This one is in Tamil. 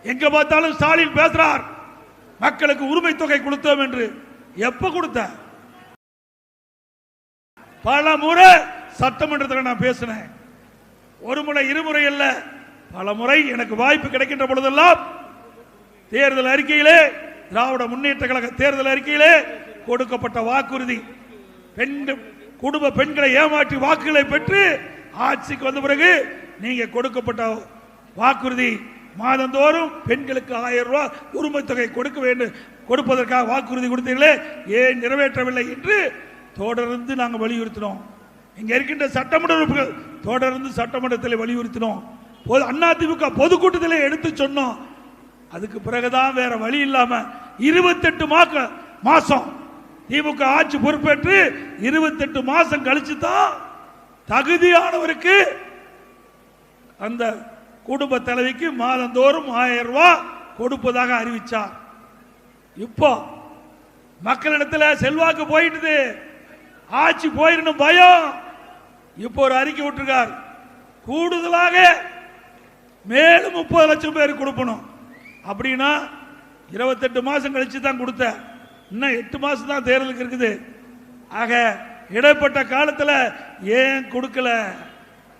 எங்க பார்த்தாலும் ஸ்டாலின் பேசுறார் மக்களுக்கு உரிமை தொகை கொடுத்தோம் என்று. எப்ப கொடுத்த? பல முறை சட்டமன்றத்தில் நான் பேசினேன். ஒரு முறை இருமுறை அல்ல, பல முறை எனக்கு வாய்ப்பு கிடைக்கின்ற பொழுதெல்லாம் தேர்தல் அறிக்கையிலே, திராவிட முன்னேற்ற கழக தேர்தல் அறிக்கையிலே கொடுக்கப்பட்ட வாக்குறுதி, குடும்ப பெண்களை ஏமாற்றி வாக்குகளை பெற்று ஆட்சிக்கு வந்த பிறகு நீங்க கொடுக்கப்பட்ட வாக்குறுதி மாதந்தோறும் பெண்களுக்கு 1000 ரூபாய் உரிமை தொகை கொடுக்க வேண்டும், கொடுப்பதற்காக வாக்குறுதி கொடுத்தீர்களே, ஏன் நிறைவேற்றவில்லை என்று தொடர்ந்து நாங்கள் வலியுறுத்தினோம். இங்க இருக்கின்ற சட்டமன்ற உறுப்பினர்கள் தொடர்ந்து சட்டமன்றத்தில் வலியுறுத்தினோம். அதிமுக பொதுக்கூட்டத்தில் எடுத்து சொன்னோம். அதுக்கு பிறகுதான் வேற வழி இல்லாம 28 மாசம் திமுக ஆட்சி பொறுப்பேற்று 28 மாசம் கழிச்சு தான் தகுதியானவருக்கு அந்த குடும்ப தலைவிக்கு மாதந்தோறும் 1000 ரூபாய் கொடுப்பதாக அறிவிச்சார். இப்போ மக்களிடத்தில் செல்வாக்கு போயிட்டு ஆட்சி போயிடணும் பயம். இப்போ ஒரு அறிக்கை விட்டுருக்கார், கூடுதலாக மேலும் 30 லட்சம் பேர் கொடுக்கணும். அப்படின்னா 28 மாசம் கழிச்சு தான் கொடுத்த, இன்னும் 8 மாசம் தான் தேர்தலுக்கு இருக்குது. ஆக இடைப்பட்ட காலத்தில் ஏன் கொடுக்கல?